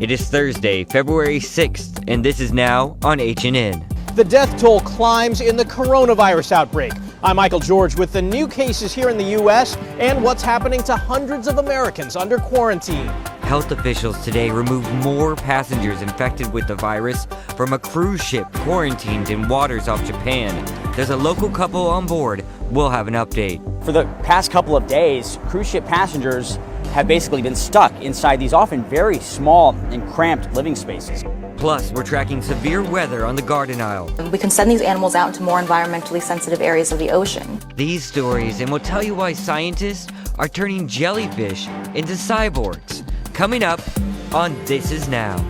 It is Thursday, February 6th, and this is now on HNN. The death toll climbs in the coronavirus outbreak. I'm Michael George with the new cases here in the U.S. and what's happening to hundreds of Americans under quarantine. Health officials today removed more passengers infected with the virus from a cruise ship quarantined in waters off Japan. There's a local couple on board. We'll have an update. For the past couple of days, cruise ship passengers have basically been stuck inside these often very small and cramped living spaces. Plus, we're tracking severe weather on the Garden Isle. We can send these animals out into more environmentally sensitive areas of the ocean. These stories, and we'll tell you why scientists are turning jellyfish into cyborgs. Coming up on This Is Now.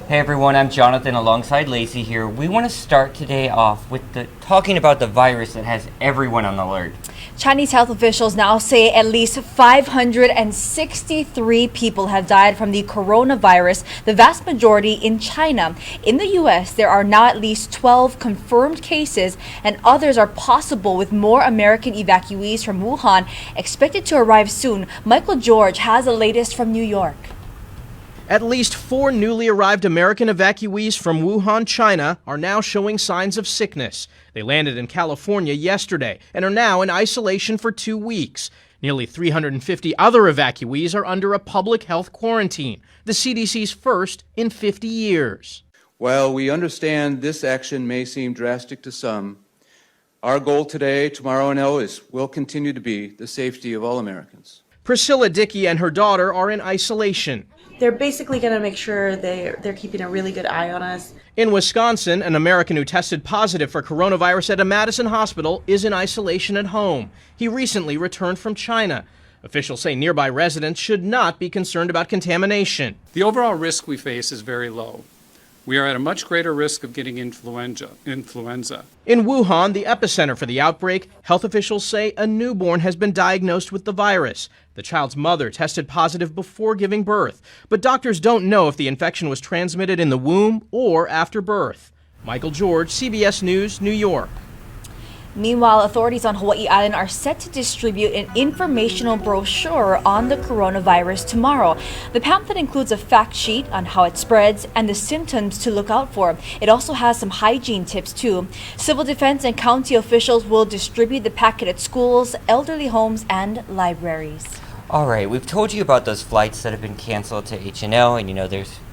Hey everyone, I'm Jonathan alongside Lacey here. We want to start today off with talking about the virus that has everyone on alert. Chinese health officials now say at least 563 people have died from the coronavirus, the vast majority in China. In the U.S., there are now at least 12 confirmed cases, and others are possible, with more American evacuees from Wuhan expected to arrive soon. Michael George has the latest from New York. At least 4 newly arrived American evacuees from Wuhan, China, are now showing signs of sickness. They landed in California yesterday and are now in isolation for 2 weeks. Nearly 350 other evacuees are under a public health quarantine, the CDC's first in 50 years. While we understand this action may seem drastic to some, our goal today, tomorrow, and always will continue to be the safety of all Americans. Priscilla Dickey and her daughter are in isolation. They're basically going to make sure they're keeping a really good eye on us. In Wisconsin, an American who tested positive for coronavirus at a Madison hospital is in isolation at home. He recently returned from China. Officials say nearby residents should not be concerned about contamination. The overall risk we face is very low. We are at a much greater risk of getting influenza. In Wuhan, the epicenter for the outbreak, health officials say a newborn has been diagnosed with the virus. The child's mother tested positive before giving birth, but doctors don't know if the infection was transmitted in the womb or after birth. Michael George, CBS News, New York. Meanwhile, authorities on Hawaii Island are set to distribute an informational brochure on the coronavirus tomorrow. The pamphlet includes a fact sheet on how it spreads and the symptoms to look out for. It also has some hygiene tips too. Civil defense and county officials will distribute the packet at schools, elderly homes, and libraries. All right, we've told you about those flights that have been canceled to HNL, and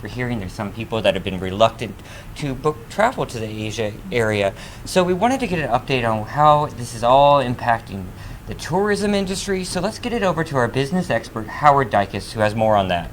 we're hearing there's some people that have been reluctant to book travel to the Asia area. So we wanted to get an update on how this is all impacting the tourism industry. So let's get it over to our business expert, Howard Dykes, who has more on that.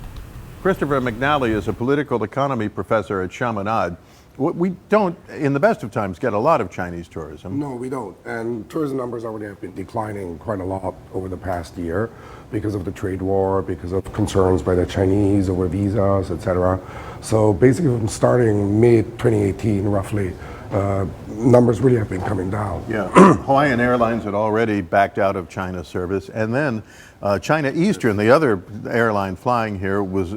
Christopher McNally is a political economy professor at Chaminade. We don't, in the best of times, get a lot of Chinese tourism. No, we don't. And tourism numbers already have been declining quite a lot over the past year because of the trade war, because of concerns by the Chinese over visas, etc. So basically from starting mid-2018, roughly, numbers really have been coming down. Yeah, Hawaiian Airlines had already backed out of China service, and then China Eastern, the other airline flying here, was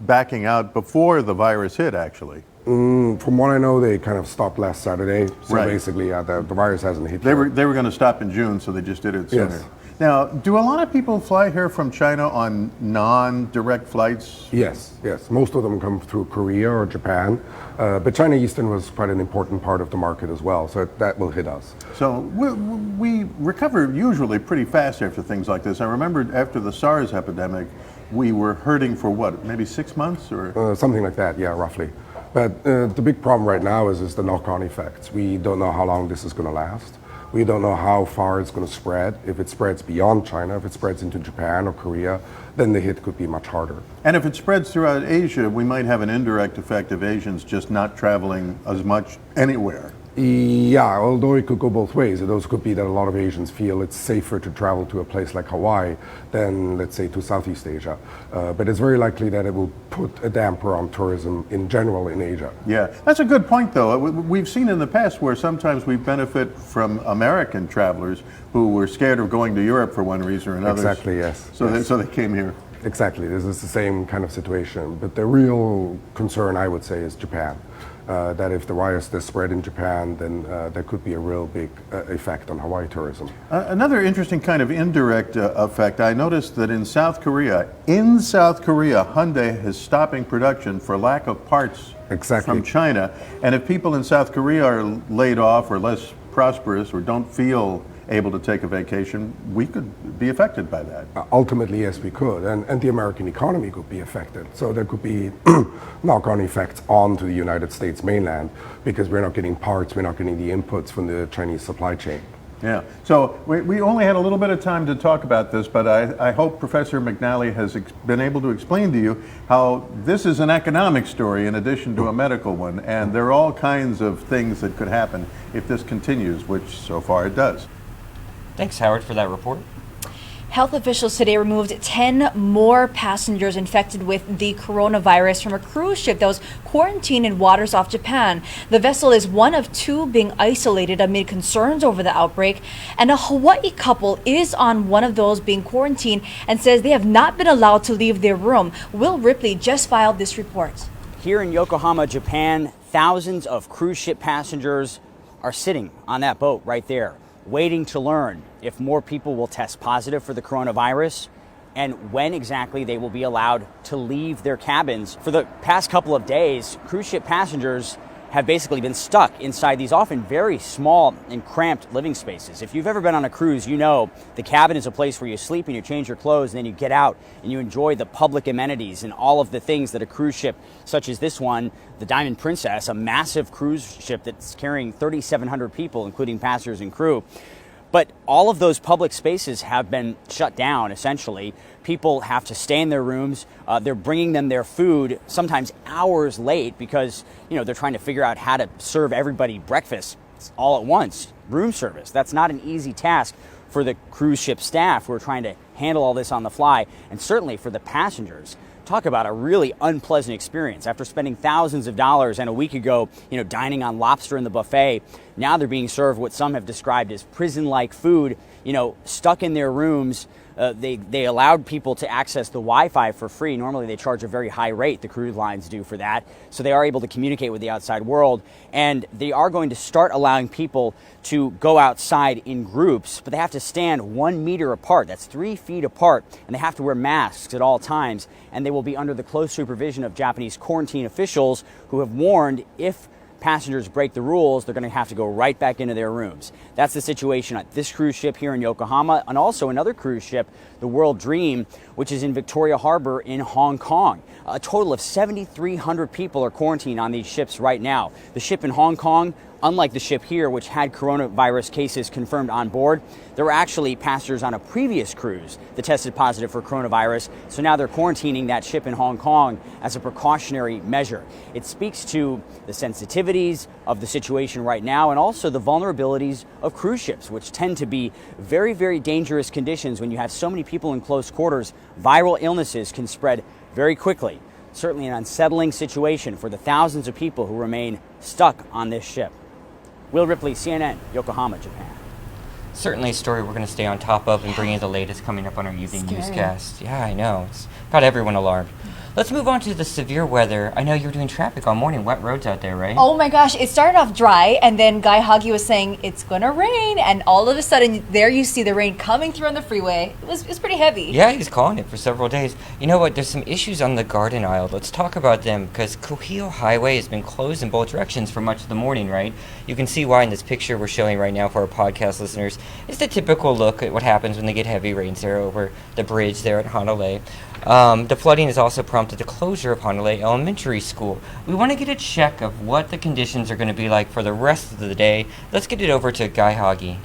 backing out before the virus hit, actually. From what I know, they kind of stopped last Saturday. So right. Basically, the virus hasn't hit. They were going to stop in June, so they just did it sooner. Yes. Now, do a lot of people fly here from China on non-direct flights? Yes. Most of them come through Korea or Japan, but China Eastern was quite an important part of the market as well, so that will hit us. So we recover usually pretty fast after things like this. I remember after the SARS epidemic, we were hurting for what, maybe 6 months or? Something like that, yeah, roughly. But the big problem right now is the knock-on effects. We don't know how long this is going to last. We don't know how far it's going to spread. If it spreads beyond China, if it spreads into Japan or Korea, then the hit could be much harder. And if it spreads throughout Asia, we might have an indirect effect of Asians just not traveling as much anywhere. Yeah, although it could go both ways. Those could be that a lot of Asians feel it's safer to travel to a place like Hawaii than, let's say, to Southeast Asia. But it's very likely that it will put a damper on tourism in general in Asia. Yeah, that's a good point, though. We've seen in the past where sometimes we benefit from American travelers who were scared of going to Europe for one reason or another. Exactly, yes. So they came here. Exactly. This is the same kind of situation. But the real concern, I would say, is Japan. That if the virus does spread in Japan, then there could be a real big effect on Hawaii tourism. Another interesting kind of indirect effect, I noticed that in South Korea, Hyundai is stopping production for lack of parts from China. And if people in South Korea are laid off or less prosperous or don't feel able to take a vacation, we could be affected by that. Ultimately, yes, we could. And the American economy could be affected. So there could be knock-on effects onto the United States mainland because we're not getting parts, we're not getting the inputs from the Chinese supply chain. Yeah. So we only had a little bit of time to talk about this, but I hope Professor McNally has been able to explain to you how this is an economic story in addition to a medical one, and there are all kinds of things that could happen if this continues, which so far it does. Thanks, Howard, for that report. Health officials today removed 10 more passengers infected with the coronavirus from a cruise ship that was quarantined in waters off Japan. The vessel is one of 2 being isolated amid concerns over the outbreak, and a Hawaii couple is on one of those being quarantined and says they have not been allowed to leave their room. Will Ripley just filed this report. Here in Yokohama, Japan, thousands of cruise ship passengers are sitting on that boat right there, waiting to learn if more people will test positive for the coronavirus and when exactly they will be allowed to leave their cabins. For the past couple of days, cruise ship passengers have basically been stuck inside these often very small and cramped living spaces. If you've ever been on a cruise, you know the cabin is a place where you sleep and you change your clothes and then you get out and you enjoy the public amenities and all of the things that a cruise ship such as this one, the Diamond Princess, a massive cruise ship that's carrying 3,700 people, including passengers and crew. But all of those public spaces have been shut down, essentially. People have to stay in their rooms. They're bringing them their food sometimes hours late because, they're trying to figure out how to serve everybody breakfast all at once. Room service. That's not an easy task for the cruise ship staff who are trying to handle all this on the fly, and certainly for the passengers. Talk about a really unpleasant experience. After spending thousands of dollars and a week ago, dining on lobster in the buffet, now they're being served what some have described as prison-like food, stuck in their rooms. They allowed people to access the Wi-Fi for free. Normally they charge a very high rate, the cruise lines do for that. So they are able to communicate with the outside world. And they are going to start allowing people to go outside in groups, but they have to stand 1 meter apart. That's 3 feet apart. And they have to wear masks at all times. And they will be under the close supervision of Japanese quarantine officials who have warned if passengers break the rules, they're going to have to go right back into their rooms. That's the situation at this cruise ship here in Yokohama, and also another cruise ship, the World Dream, which is in Victoria Harbor in Hong Kong. A total of 7,300 people are quarantined on these ships right now. The ship in Hong Kong, unlike the ship here, which had coronavirus cases confirmed on board, there were actually passengers on a previous cruise that tested positive for coronavirus, so now they're quarantining that ship in Hong Kong as a precautionary measure. It speaks to the sensitivities of the situation right now and also the vulnerabilities of cruise ships, which tend to be very, very dangerous conditions when you have so many people in close quarters. Viral illnesses can spread very quickly. Certainly an unsettling situation for the thousands of people who remain stuck on this ship. Will Ripley, CNN, Yokohama, Japan. Certainly a story we're going to stay on top of and bring you the latest coming up on our evening newscast. Yeah, I know. It's got everyone alarmed. Let's move on to the severe weather. I know you were doing traffic all morning. Wet roads out there, right? Oh my gosh, it started off dry, and then Guy Hoggy was saying it's gonna rain, and all of a sudden there you see the rain coming through on the freeway. It was pretty heavy. Yeah, he's calling it for several days. You know what? There's some issues on the Garden Aisle. Let's talk about them, because Kuhio Highway has been closed in both directions for much of the morning, right? You can see why in this picture we're showing right now for our podcast listeners. It's the typical look at what happens when they get heavy rains there over the bridge there at Honolulu. The flooding has also prompted the closure of Honolulu Elementary School. We want to get a check of what the conditions are going to be like for the rest of the day. Let's get it over to Guy Hoggy.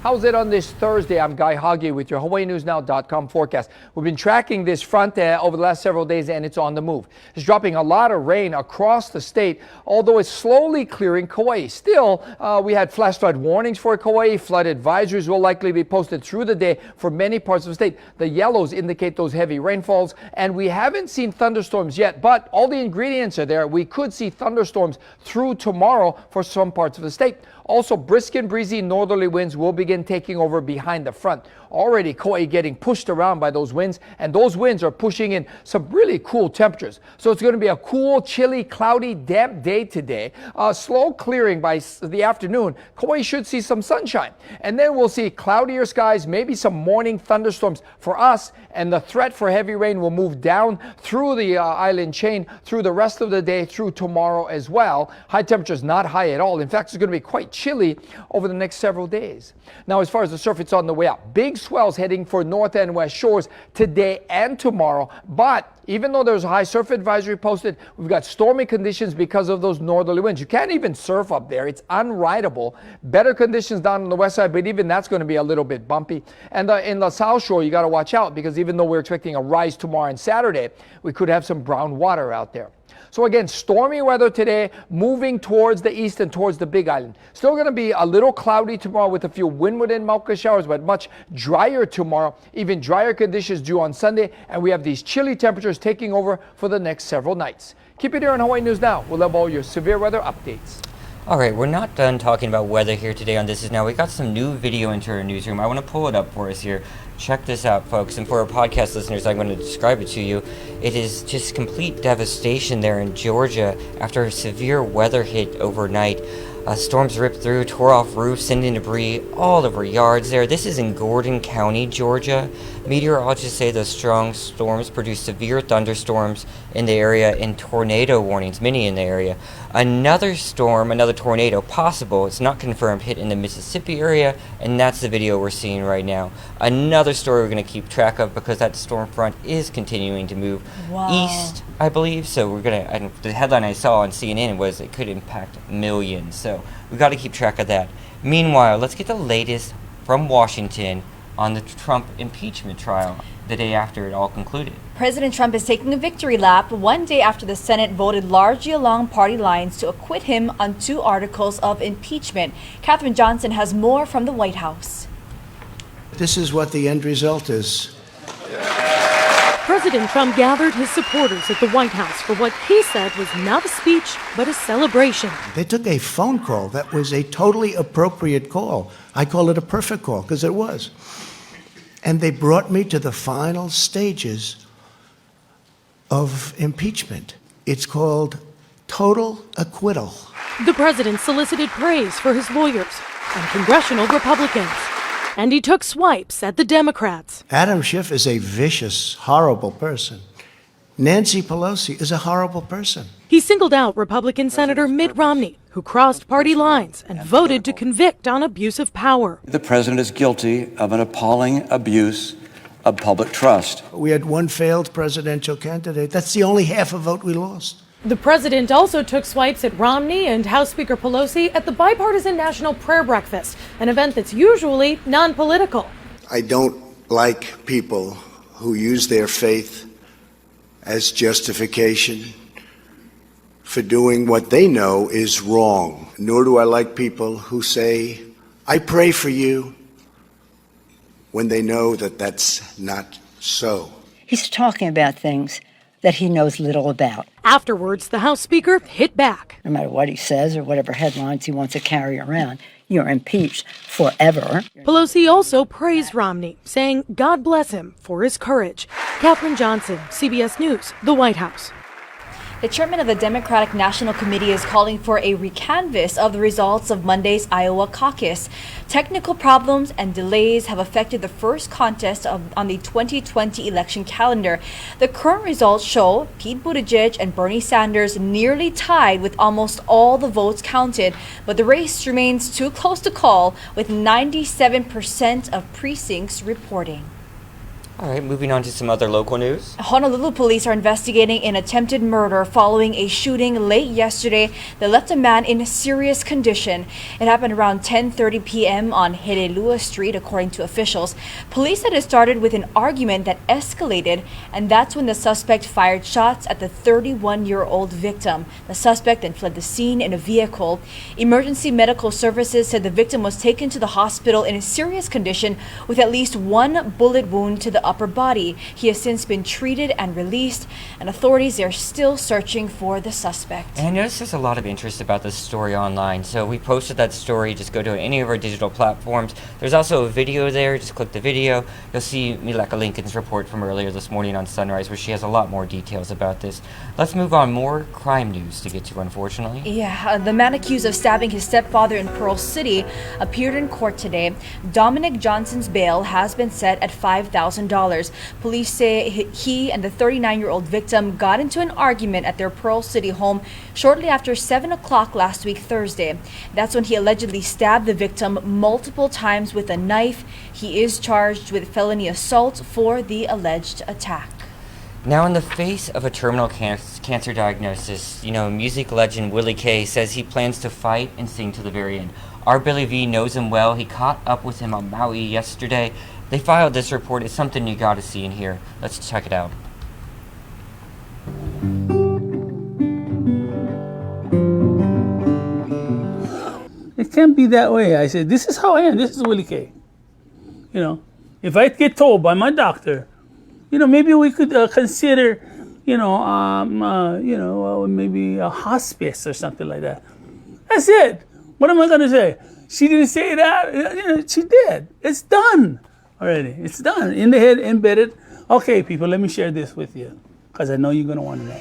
How's it on this Thursday? I'm Guy Hoggy with your HawaiiNewsNow.com forecast. We've been tracking this front over the last several days, and it's on the move. It's dropping a lot of rain across the state, although it's slowly clearing Kauai. Still, we had flash flood warnings for Kauai. Flood advisories will likely be posted through the day for many parts of the state. The yellows indicate those heavy rainfalls, and we haven't seen thunderstorms yet, but all the ingredients are there. We could see thunderstorms through tomorrow for some parts of the state. Also, brisk and breezy northerly winds will begin taking over behind the front. Already Kauai getting pushed around by those winds, and those winds are pushing in some really cool temperatures. So it's going to be a cool, chilly, cloudy, damp day today. Slow clearing by the afternoon. Kauai should see some sunshine. And then we'll see cloudier skies, maybe some morning thunderstorms for us, and the threat for heavy rain will move down through the island chain through the rest of the day, through tomorrow as well. High temperatures not high at all. In fact, it's going to be quite chilly over the next several days. Now, as far as the surf, it's on the way up. Big swells heading for north and west shores today and tomorrow. But even though there's a high surf advisory posted, we've got stormy conditions because of those northerly winds. You can't even surf up there. It's unrideable. Better conditions down on the west side, but even that's going to be a little bit bumpy. And in the south shore, you got to watch out, because even though we're expecting a rise tomorrow and Saturday, we could have some brown water out there. So again, stormy weather today, moving towards the east and towards the Big Island. Still going to be a little cloudy tomorrow with a few windward and Mauka showers, but much drier tomorrow. Even drier conditions due on Sunday, and we have these chilly temperatures taking over for the next several nights. Keep it here on Hawaii News Now. We'll have all your severe weather updates. All right, we're not done talking about weather here today on This Is Now. We got some new video into our newsroom. I want to pull it up for us here. Check this out, folks. And for our podcast listeners, I'm going to describe it to you. It is just complete devastation there in Georgia after severe weather hit overnight. Storms ripped through, tore off roofs, sending debris all over yards there. This is in Gordon County, Georgia. Meteorologists say those strong storms produced severe thunderstorms in the area and tornado warnings, many in the area. Another storm, another tornado possible, it's not confirmed, hit in the Mississippi area, and that's the video we're seeing right now. Another story we're going to keep track of, because that storm front is continuing to move east, I believe. So we're going to, the headline I saw on CNN was it could impact millions. So we've got to keep track of that. Meanwhile, let's get the latest from Washington on the Trump impeachment trial the day after it all concluded. President Trump is taking a victory lap one day after the Senate voted largely along party lines to acquit him on 2 articles of impeachment. Katherine Johnson has more from the White House. This is what the end result is. President Trump gathered his supporters at the White House for what he said was not a speech, but a celebration. They took a phone call that was a totally appropriate call. I call it a perfect call, because it was. And they brought me to the final stages of impeachment. It's called total acquittal. The president solicited praise for his lawyers and congressional Republicans. And he took swipes at the Democrats. Adam Schiff is a vicious, horrible person. Nancy Pelosi is a horrible person. He singled out Republican Senator Mitt Romney, who crossed party lines and voted to convict on abuse of power. The president is guilty of an appalling abuse of public trust. We had one failed presidential candidate. That's the only half a vote we lost. The president also took swipes at Romney and House Speaker Pelosi at the Bipartisan National Prayer Breakfast, an event that's usually non-political. I don't like people who use their faith as justification for doing what they know is wrong. Nor do I like people who say, I pray for you, when they know that that's not so. He's talking about things that he knows little about. Afterwards, the House Speaker hit back. No matter what he says or whatever headlines he wants to carry around, you're impeached forever. Pelosi also praised Romney, saying God bless him for his courage. Katherine Johnson, CBS News, the White House. The chairman of the Democratic National Committee is calling for a recanvass of the results of Monday's Iowa caucus. Technical problems and delays have affected the first contest on the 2020 election calendar. The current results show Pete Buttigieg and Bernie Sanders nearly tied with almost all the votes counted, but the race remains too close to call, with 97% of precincts reporting. All right, moving on to some other local news. Honolulu police are investigating an attempted murder following a shooting late yesterday that left a man in serious condition. It happened around 10:30 p.m. on Helelua Street, according to officials. Police said it started with an argument that escalated, and that's when the suspect fired shots at the 31-year-old victim. The suspect then fled the scene in a vehicle. Emergency medical services said the victim was taken to the hospital in a serious condition with at least one bullet wound to the the upper body. He has since been treated and released, and authorities are still searching for the suspect. And I noticed there's a lot of interest about this story online, so we posted that story. Just go to any of our digital platforms. There's also a video there. Just click the video. You'll see Mileka Lincoln's report from earlier this morning on Sunrise, where she has a lot more details about this. Let's move on. More crime news to get to, unfortunately. Yeah, the man accused of stabbing his stepfather in Pearl City appeared in court today. Dominic Johnson's bail has been set at $5,000. Police say he and the 39-year-old victim got into an argument at their Pearl City home shortly after 7 o'clock last week, Thursday. That's when he allegedly stabbed the victim multiple times with a knife. He is charged with felony assault for the alleged attack. Now, in the face of a terminal cancer diagnosis, music legend Willie K says he plans to fight and sing to the very end. Our Billy V knows him well. He caught up with him on Maui yesterday. They filed this report. It's something you got to see and hear. Let's check it out. It can't be that way. I said, this is how I am. This is Willie K. If I get told by my doctor, maybe we could consider, maybe a hospice or something like that. That's it. What am I going to say? She didn't say that. She did. It's done already. It's done. In the head, embedded. Okay, people, let me share this with you because I know you're going to want to know.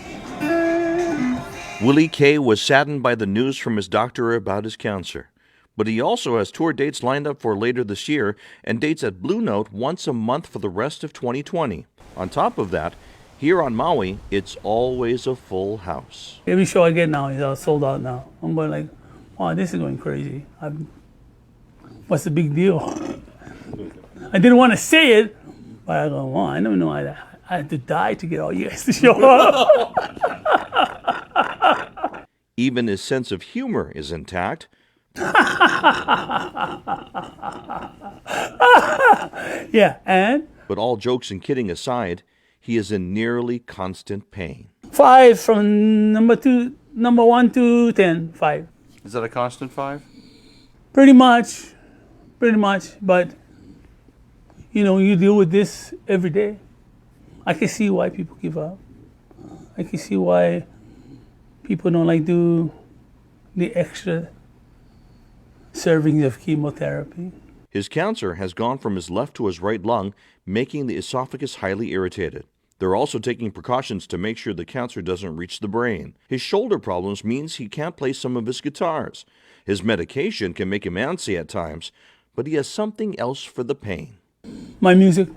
Willie K was saddened by the news from his doctor about his cancer. But he also has tour dates lined up for later this year and dates at Blue Note once a month for the rest of 2020. On top of that, here on Maui, it's always a full house. Every show I get now is all sold out now. I'm going like, oh, this is going crazy. What's the big deal? I didn't want to say it, but I go, I don't know. I had to die to get all you guys to show up. Even his sense of humor is intact. Yeah, and? But all jokes and kidding aside, he is in nearly constant pain. 5 from number 1 to 10, 5. Is that a constant 5? Pretty much. But, you deal with this every day. I can see why people give up. I can see why people don't like do the extra servings of chemotherapy. His cancer has gone from his left to his right lung, making the esophagus highly irritated. They're also taking precautions to make sure the cancer doesn't reach the brain. His shoulder problems means he can't play some of his guitars. His medication can make him antsy at times, but he has something else for the pain. My music,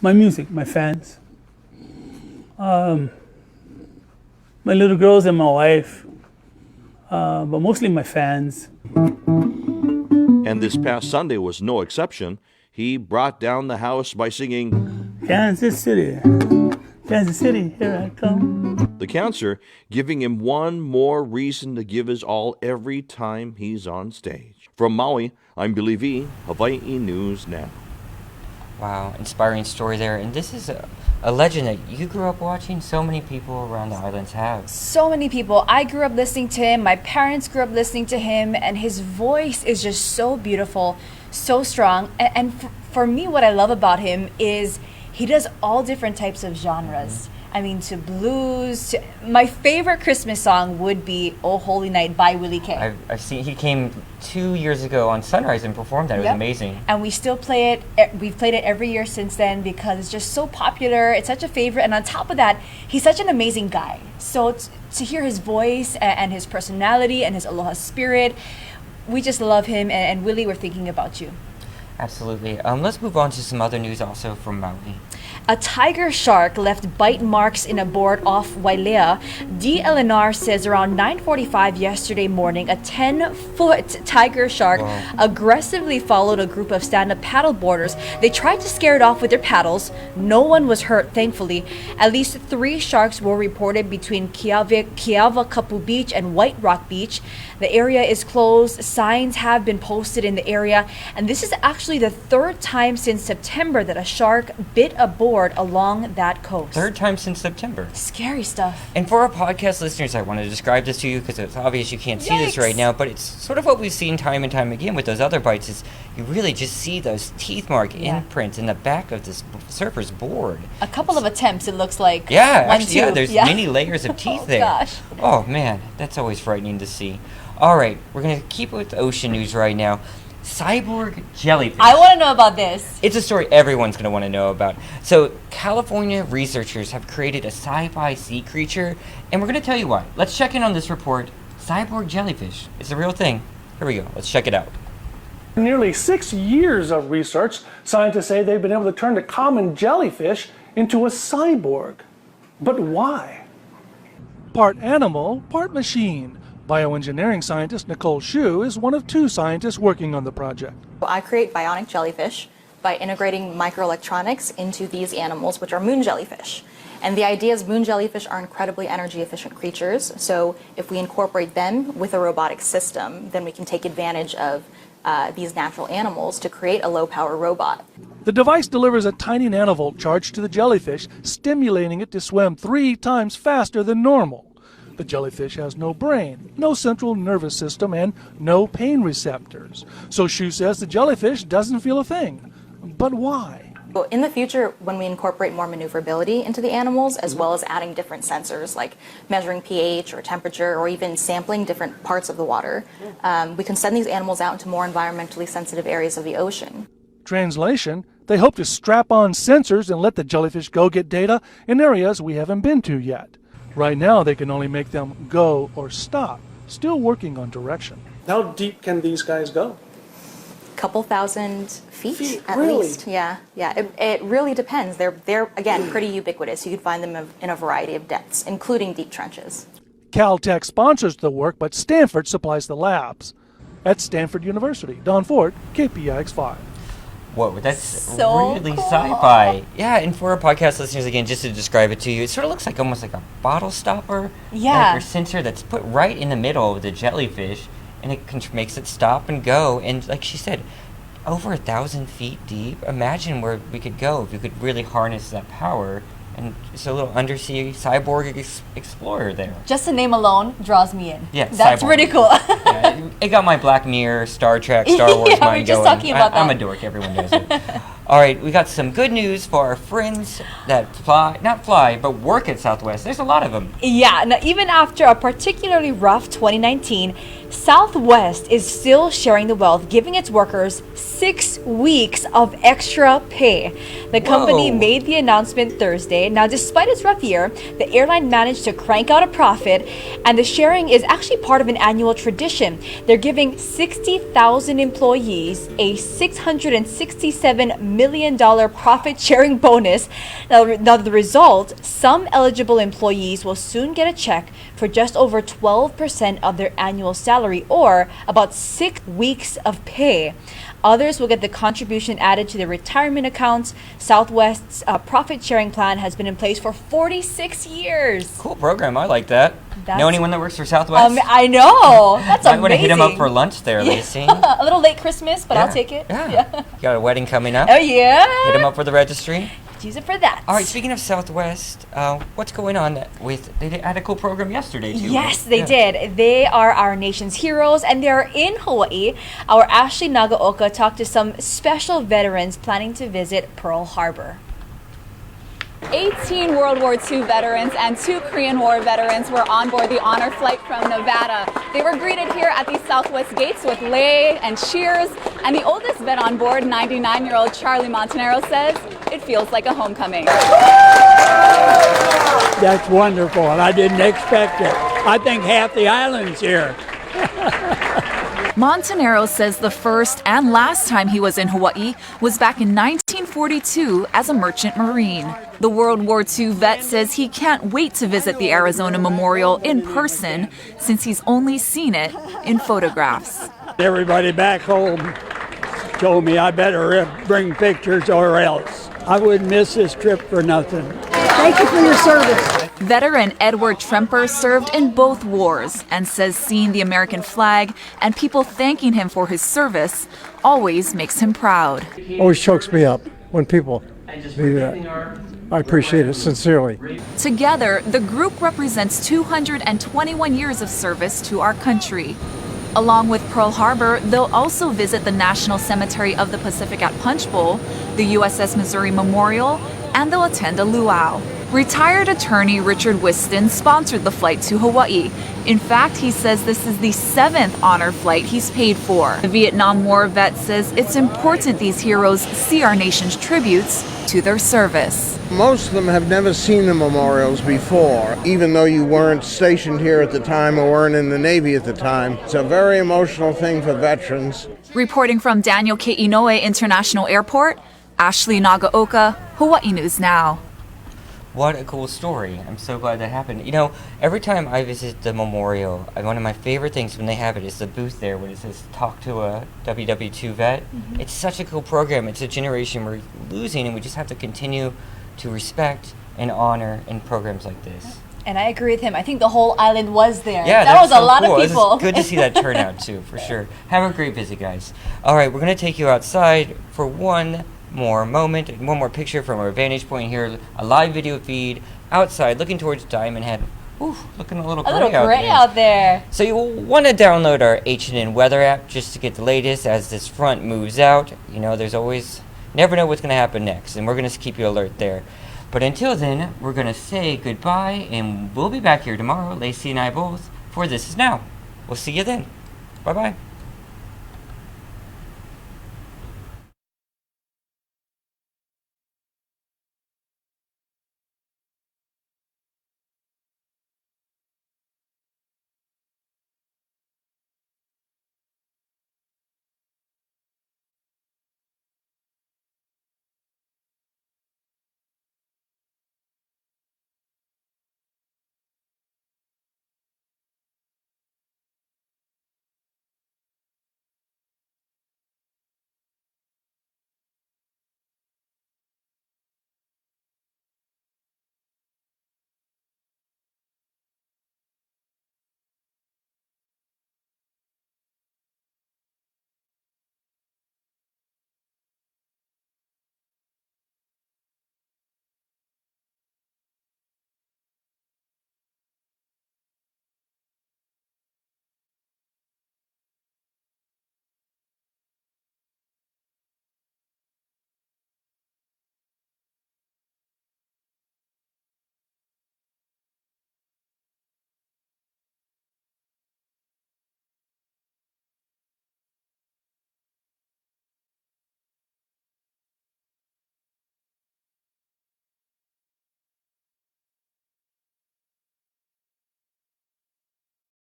my fans. My little girls and my wife, but mostly my fans. And this past Sunday was no exception. He brought down the house by singing, Kansas City, here I come. The cancer giving him one more reason to give his all every time he's on stage. From Maui, I'm Billy V, Hawaii News Now. Wow, inspiring story there. And this is a legend that you grew up watching. So many people around the islands have. So many people. I grew up listening to him. My parents grew up listening to him. And his voice is just so beautiful, so strong. And for me, what I love about him is he does all different types of genres. I mean, to blues. My favorite Christmas song would be "Oh Holy Night" by Willie K. I've seen he came 2 years ago on Sunrise and performed that. It was amazing. And we still play it. We've played it every year since then because it's just so popular. It's such a favorite. And on top of that, he's such an amazing guy. So to hear his voice and his personality and his aloha spirit, we just love him. And Willie, we're thinking about you. Absolutely. Let's move on to some other news also from Maui. A tiger shark left bite marks in a board off Wailea. DLNR says around 9:45 yesterday morning, a 10-foot tiger shark aggressively followed a group of stand-up paddleboarders. They tried to scare it off with their paddles. No one was hurt, thankfully. At least 3 sharks were reported between Kiawakapu Beach and White Rock Beach. The area is closed. Signs have been posted in the area, and this is actually actually the third time since September that a shark bit a board along that coast. Third time since September. Scary stuff. And for our podcast listeners, I want to describe this to you because it's obvious you can't see this right now, but it's sort of what we've seen time and time again with those other bites is you really just see those teeth mark imprints in the back of this surfer's board. A couple of attempts, it looks like. Yeah, One, actually, two. there's many layers of teeth there. Gosh. Oh, man, that's always frightening to see. All right, we're going to keep with ocean news right now. Cyborg jellyfish. I want to know about this. It's a story everyone's going to want to know about. So, California researchers have created a sci-fi sea creature, and we're going to tell you why. Let's check in on this report. Cyborg jellyfish. It's a real thing. Here we go. Let's check it out. Nearly 6 years of research, scientists say they've been able to turn a common jellyfish into a cyborg. But why? Part animal, part machine. Bioengineering scientist Nicole Hsu is one of 2 scientists working on the project. I create bionic jellyfish by integrating microelectronics into these animals, which are moon jellyfish. And the idea is moon jellyfish are incredibly energy efficient creatures. So if we incorporate them with a robotic system, then we can take advantage of these natural animals to create a low power robot. The device delivers a tiny nanovolt charge to the jellyfish, stimulating it to swim 3 times faster than normal. The jellyfish has no brain, no central nervous system, and no pain receptors. So Hsu says the jellyfish doesn't feel a thing. But why? Well, in the future, when we incorporate more maneuverability into the animals, as well as adding different sensors like measuring pH or temperature or even sampling different parts of the water, we can send these animals out into more environmentally sensitive areas of the ocean. Translation, they hope to strap on sensors and let the jellyfish go get data in areas we haven't been to yet. Right now, they can only make them go or stop, still working on direction. How deep can these guys go? Couple thousand feet at really? least. Yeah. It really depends. They're again pretty ubiquitous. You can find them in a variety of depths, including deep trenches. Caltech sponsors the work, but Stanford supplies the labs. At Stanford University, Don Ford, KPIX5. Whoa, that's So really cool. sci-fi. Yeah, and for our podcast listeners, again, just to describe it to you, it sort of looks like almost like a bottle stopper. Yeah. Or sensor that's put right in the middle of the jellyfish, and it makes it stop and go. And like she said, over 1,000 feet deep. Imagine where we could go if we could really harness that power. And it's a little undersea cyborg explorer there. Just the name alone draws me in. Yeah, That's Cyborg. pretty cool. Yeah, it got my Black Mirror, Star Trek, Star Wars Yeah, mind we're just going. talking about I'm that. a dork. Everyone knows it. All right, we got some good news for our friends that not fly, but work at Southwest. There's a lot of them. Yeah, now even after a particularly rough 2019, Southwest is still sharing the wealth, giving its workers 6 weeks of extra pay. The company Whoa. made the announcement Thursday. Now, despite its rough year, the airline managed to crank out a profit, and the sharing is actually part of an annual tradition. They're giving 60,000 employees a $667 million profit sharing bonus. Now, the result, some eligible employees will soon get a check for just over 12% of their annual salary, or about 6 weeks of pay. Others will get the contribution added to their retirement accounts. Southwest's profit sharing plan has been in place for 46 years. Cool program. I like that. That's- Know anyone that works for Southwest? I know. That's I would have amazing. hit him up for lunch there, Lacey. A little late Christmas, but I'll Yeah. take it. Yeah. You got a wedding coming up? Oh, yeah. Hit him up for the registry. Use it for that. All right, speaking of Southwest, what's going on with, they had a cool program yesterday, too. Yes, right? they Yeah. did. They are our nation's heroes, and they're in Hawaii. Our Ashley Nagaoka talked to some special veterans planning to visit Pearl Harbor. 18 World War II veterans and 2 Korean War veterans were on board the honor flight from Nevada. They were greeted here at the Southwest gates with lei and cheers, and the oldest vet on board, 99-year-old Charlie Montanaro, says it feels like a homecoming. That's wonderful, and I didn't expect it. I think half the island's here. Montanaro says the first and last time he was in Hawaii was back in 1942 as a merchant marine. The World War II vet says he can't wait to visit the Arizona Memorial in person since he's only seen it in photographs. Everybody back home told me I better bring pictures or else. I wouldn't miss this trip for nothing. Thank you for your service. Veteran Edward Tremper served in both wars and says seeing the American flag and people thanking him for his service always makes him proud. Always chokes me up when people do that. I appreciate it sincerely. Together, the group represents 221 years of service to our country. Along with Pearl Harbor, they'll also visit the National Cemetery of the Pacific at Punch Bowl, the USS Missouri Memorial, and they'll attend a luau. Retired attorney Richard Whiston sponsored the flight to Hawaii. In fact, he says this is the 7th honor flight he's paid for. The Vietnam War vet says it's important these heroes see our nation's tributes to their service. Most of them have never seen the memorials before, even though you weren't stationed here at the time or weren't in the Navy at the time. It's a very emotional thing for veterans. Reporting from Daniel K. Inouye International Airport, Ashley Nagaoka, Hawaii News Now. What a cool story. I'm so glad that happened. You know, every time I visit the memorial, one of my favorite things when they have it is the booth there when it says talk to a WW2 vet. Mm-hmm. It's such a cool program. It's a generation we're losing, and we just have to continue to respect and honor in programs like this. And I agree with him. I think the whole island was there. Yeah, that was so a lot cool. of people. It's good to see that turnout too, for sure. Have a great visit, guys. All right, we're going to take you outside for one more moment and one more picture from our vantage point here. A live video feed outside looking towards Diamond Head. Ooh, looking a little gray out there. So you will want to download our H&N weather app just to get the latest as this front moves out. You know, there's always, never know what's going to happen next, and we're going to keep you alert there. But until then, we're going to say goodbye, and we'll be back here tomorrow, Lacey and I both, for This Is Now. We'll see you then. Bye-bye.